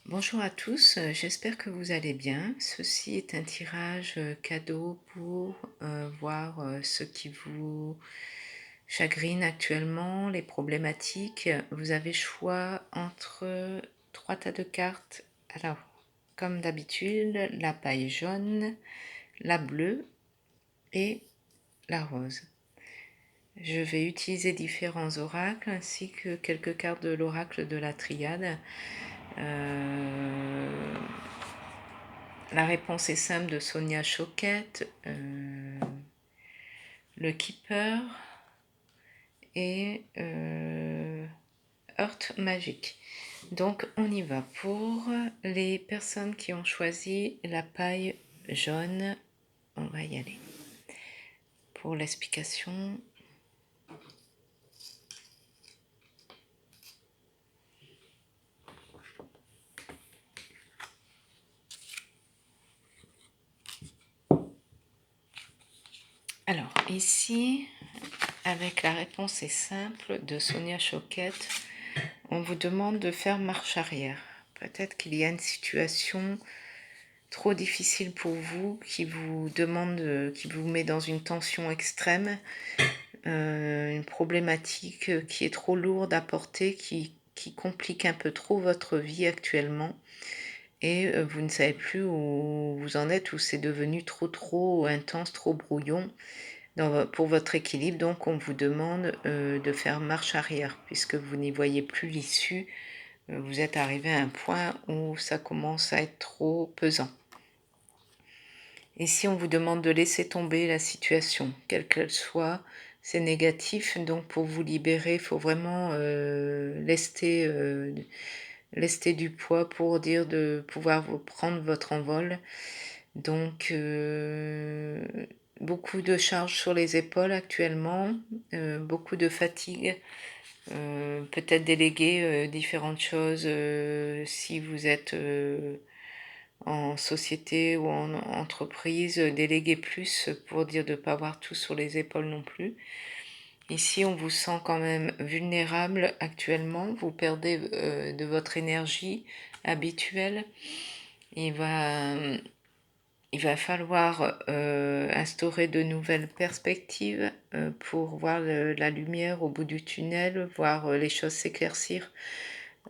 Bonjour à tous, j'espère que vous allez bien. Ceci est un tirage cadeau pour voir ce qui vous chagrine actuellement, les problématiques. Vous avez choix entre trois tas de cartes. Alors, comme d'habitude, la paille jaune, la bleue et la rose. Je vais utiliser différents oracles ainsi que quelques cartes de l'oracle de la triade. La réponse est simple de Sonia Choquette, le Keeper et Heart Magic. Donc on y va. Pour les personnes qui ont choisi la paille jaune, on va y aller. Pour l'explication, alors ici, avec la réponse est simple de Sonia Choquette, on vous demande de faire marche arrière. Peut-être qu'il y a une situation trop difficile pour vous, qui vous demande, qui vous met dans une tension extrême, une problématique qui est trop lourde à porter, qui complique un peu trop votre vie actuellement, et vous ne savez plus où vous en êtes, où c'est devenu trop intense, trop brouillon pour votre équilibre. Donc on vous demande de faire marche arrière, puisque vous n'y voyez plus l'issue. Vous êtes arrivé à un point où ça commence à être trop pesant. Et si on vous demande de laisser tomber la situation, quelle qu'elle soit, c'est négatif. Donc pour vous libérer, il faut vraiment lester du poids pour dire de pouvoir vous prendre votre envol. Donc beaucoup de charges sur les épaules actuellement, beaucoup de fatigue. Peut-être déléguer différentes choses si vous êtes en société ou en entreprise, déléguer plus pour dire de ne pas avoir tout sur les épaules non plus. Ici, on vous sent quand même vulnérable actuellement, vous perdez de votre énergie habituelle. Il va falloir instaurer de nouvelles perspectives pour voir la lumière au bout du tunnel, voir les choses s'éclaircir,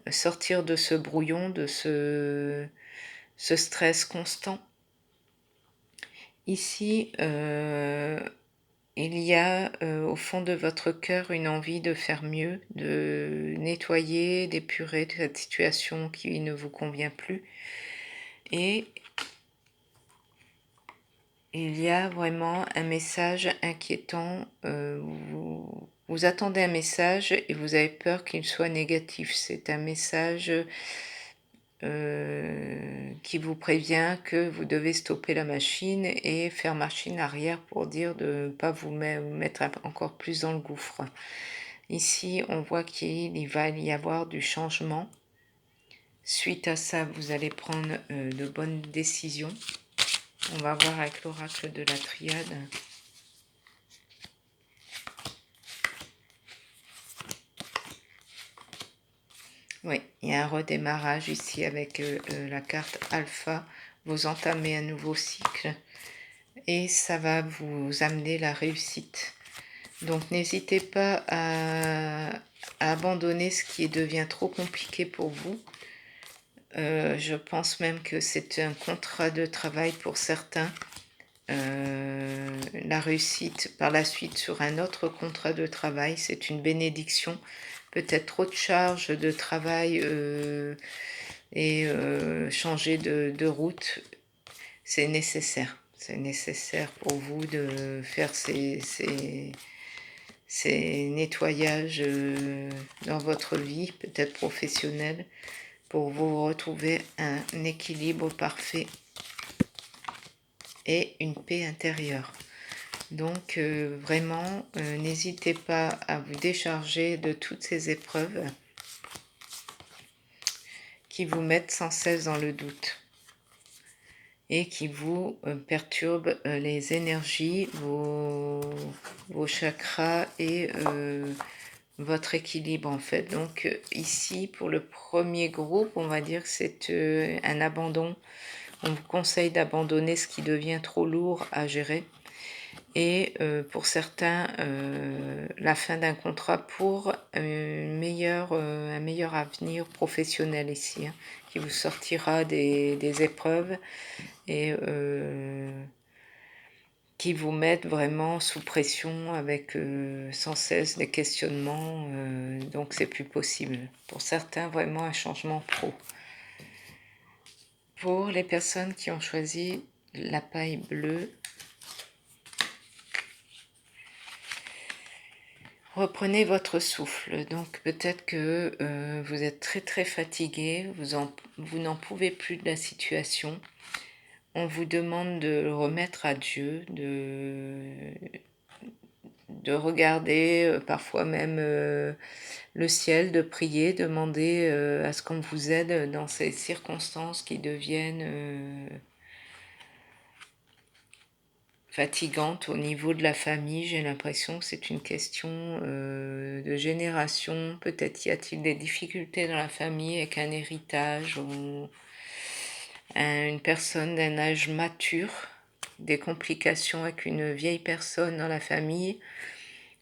sortir de ce brouillon, de ce stress constant. Ici, il y a au fond de votre cœur une envie de faire mieux, de nettoyer, d'épurer cette situation qui ne vous convient plus. Et il y a vraiment un message inquiétant. Vous attendez un message et vous avez peur qu'il soit négatif. C'est un message qui vous prévient que vous devez stopper la machine et faire machine arrière pour dire de ne pas vous mettre encore plus dans le gouffre. Ici, on voit qu'il va y avoir du changement. Suite à ça, vous allez prendre de bonnes décisions. On va voir avec l'oracle de la triade. Oui, il y a un redémarrage ici avec la carte alpha. Vous entamez un nouveau cycle et ça va vous amener la réussite. Donc n'hésitez pas à abandonner ce qui devient trop compliqué pour vous. Je pense même que c'est un contrat de travail pour certains. La réussite par la suite sur un autre contrat de travail, c'est une bénédiction. Peut-être trop de charges de travail et changer de route, c'est nécessaire. C'est nécessaire pour vous de faire ces nettoyages dans votre vie, peut-être professionnelle, pour vous retrouver un équilibre parfait et une paix intérieure. Donc vraiment, n'hésitez pas à vous décharger de toutes ces épreuves qui vous mettent sans cesse dans le doute et qui vous perturbent les énergies, vos chakras et votre équilibre en fait. Donc ici, pour le premier groupe, on va dire que c'est un abandon. On vous conseille d'abandonner ce qui devient trop lourd à gérer. Et pour certains, la fin d'un contrat pour un meilleur avenir professionnel ici, hein, qui vous sortira des épreuves et qui vous mettent vraiment sous pression avec sans cesse des questionnements, donc c'est plus possible. Pour certains, vraiment un changement pro. Pour les personnes qui ont choisi la paille bleue, reprenez votre souffle. Donc peut-être que vous êtes très très fatigué, vous n'en pouvez plus de la situation. On vous demande de le remettre à Dieu, de regarder parfois même le ciel, de prier, demander à ce qu'on vous aide dans ces circonstances qui deviennent fatigantes au niveau de la famille. J'ai l'impression que c'est une question de génération. Peut-être y a-t-il des difficultés dans la famille avec un héritage ou une personne d'un âge mature, des complications avec une vieille personne dans la famille.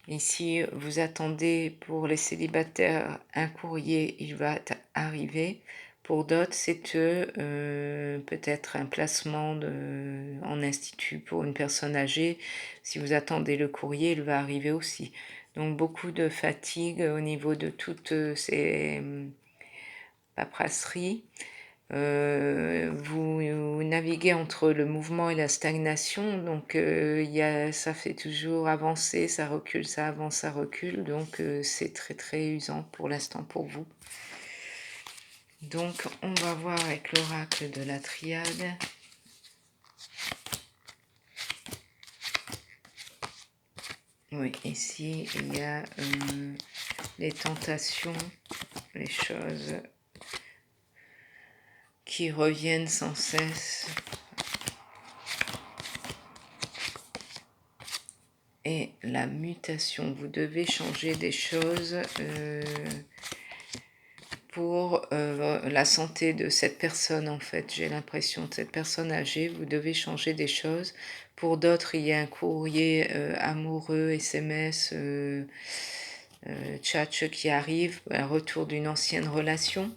Ici, vous attendez pour les célibataires un courrier, il va arriver. Pour d'autres, c'est peut-être un placement en institut pour une personne âgée. Si vous attendez le courrier, il va arriver aussi. Donc beaucoup de fatigue au niveau de toutes ces paperasseries. Vous naviguez entre le mouvement et la stagnation, donc ça fait toujours avancer, ça recule, ça avance, ça recule, donc c'est très très usant pour l'instant pour vous. Donc on va voir avec l'oracle de la triade. Oui, ici il y a les tentations, les choses qui reviennent sans cesse. Et la mutation, vous devez changer des choses pour la santé de cette personne en fait. J'ai l'impression de cette personne âgée, vous devez changer des choses. Pour d'autres, il y a un courrier amoureux, SMS, chat qui arrive, un retour d'une ancienne relation.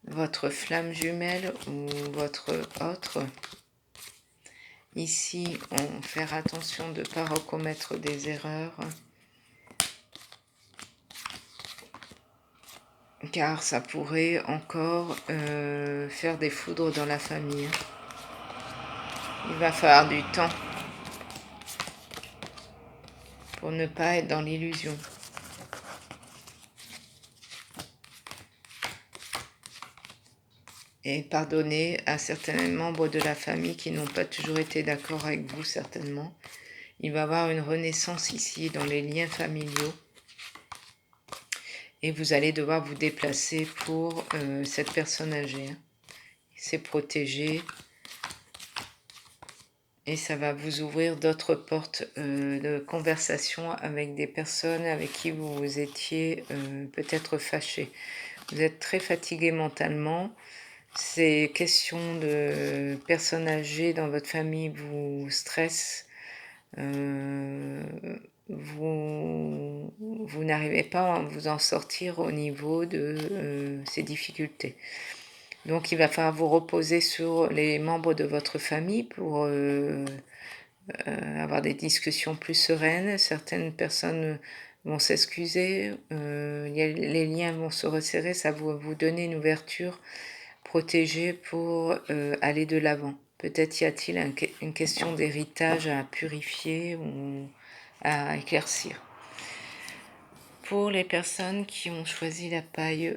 Votre flamme jumelle ou votre autre. Ici, on fait attention de ne pas recommettre des erreurs. Car ça pourrait encore faire des foudres dans la famille. Il va falloir du temps pour ne pas être dans l'illusion. Et pardonner à certains membres de la famille qui n'ont pas toujours été d'accord avec vous, certainement. Il va y avoir une renaissance ici dans les liens familiaux. Et vous allez devoir vous déplacer pour cette personne âgée. C'est protégé. Et ça va vous ouvrir d'autres portes de conversation avec des personnes avec qui vous étiez peut-être fâché. Vous êtes très fatigué mentalement. Ces questions de personnes âgées dans votre famille vous stressent. Vous n'arrivez pas à vous en sortir au niveau de ces difficultés. Donc il va falloir vous reposer sur les membres de votre famille pour avoir des discussions plus sereines. Certaines personnes vont s'excuser, les liens vont se resserrer, ça va vous donner une ouverture protégée pour aller de l'avant. Peut-être y a-t-il une question d'héritage à purifier ou à éclaircir. Pour les personnes qui ont choisi la paille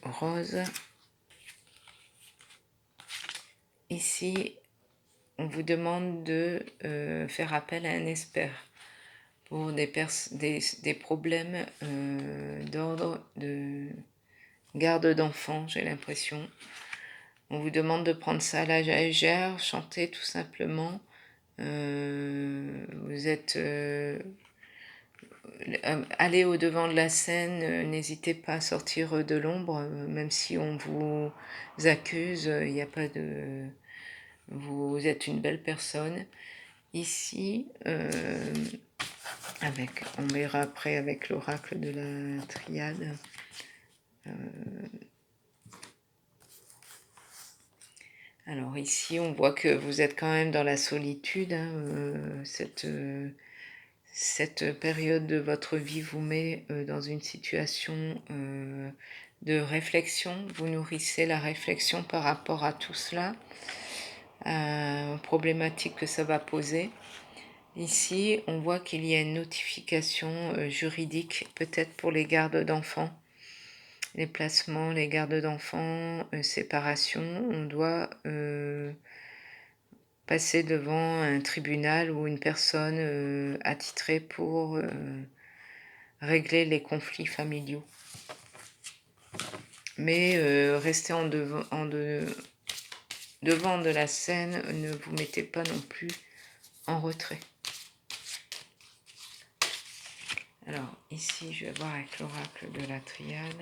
rose, ici, on vous demande de faire appel à un expert pour des problèmes d'ordre de garde d'enfants, j'ai l'impression. On vous demande de prendre ça à la légère, chanter tout simplement Vous êtes... allez au-devant de la scène, n'hésitez pas à sortir de l'ombre, même si on vous accuse, il n'y a pas de... Vous êtes une belle personne. Ici, on verra après avec l'oracle de la triade. Alors ici, on voit que vous êtes quand même dans la solitude. Cette période de votre vie vous met dans une situation de réflexion. Vous nourrissez la réflexion par rapport à tout cela, problématique que ça va poser. Ici, on voit qu'il y a une notification juridique, peut-être pour les gardes d'enfants. Les placements, les gardes d'enfants, séparation, on doit passer devant un tribunal ou une personne attitrée pour régler les conflits familiaux. Mais restez devant de la scène, ne vous mettez pas non plus en retrait. Alors ici, je vais voir avec l'oracle de la triade.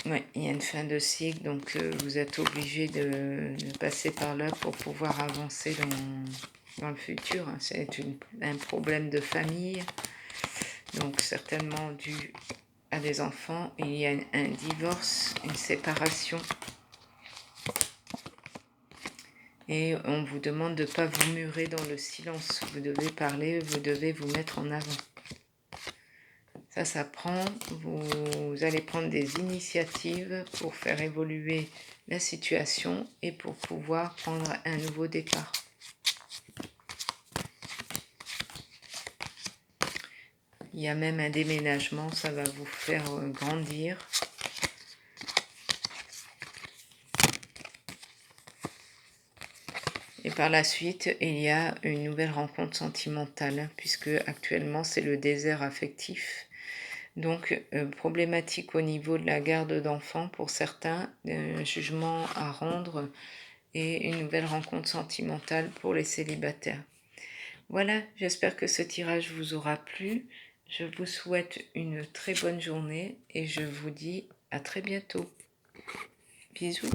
Oui, il y a une fin de cycle, donc vous êtes obligé de passer par là pour pouvoir avancer dans le futur. C'est un problème de famille, donc certainement dû à des enfants. Il y a un divorce, une séparation. Et on vous demande de ne pas vous murer dans le silence. Vous devez parler, vous devez vous mettre en avant. Ça prend, vous allez prendre des initiatives pour faire évoluer la situation et pour pouvoir prendre un nouveau départ. Il y a même un déménagement, ça va vous faire grandir. Et par la suite, il y a une nouvelle rencontre sentimentale, puisque actuellement c'est le désert affectif. Donc, problématique au niveau de la garde d'enfants pour certains, jugement à rendre et une nouvelle rencontre sentimentale pour les célibataires. Voilà, j'espère que ce tirage vous aura plu. Je vous souhaite une très bonne journée et je vous dis à très bientôt. Bisous.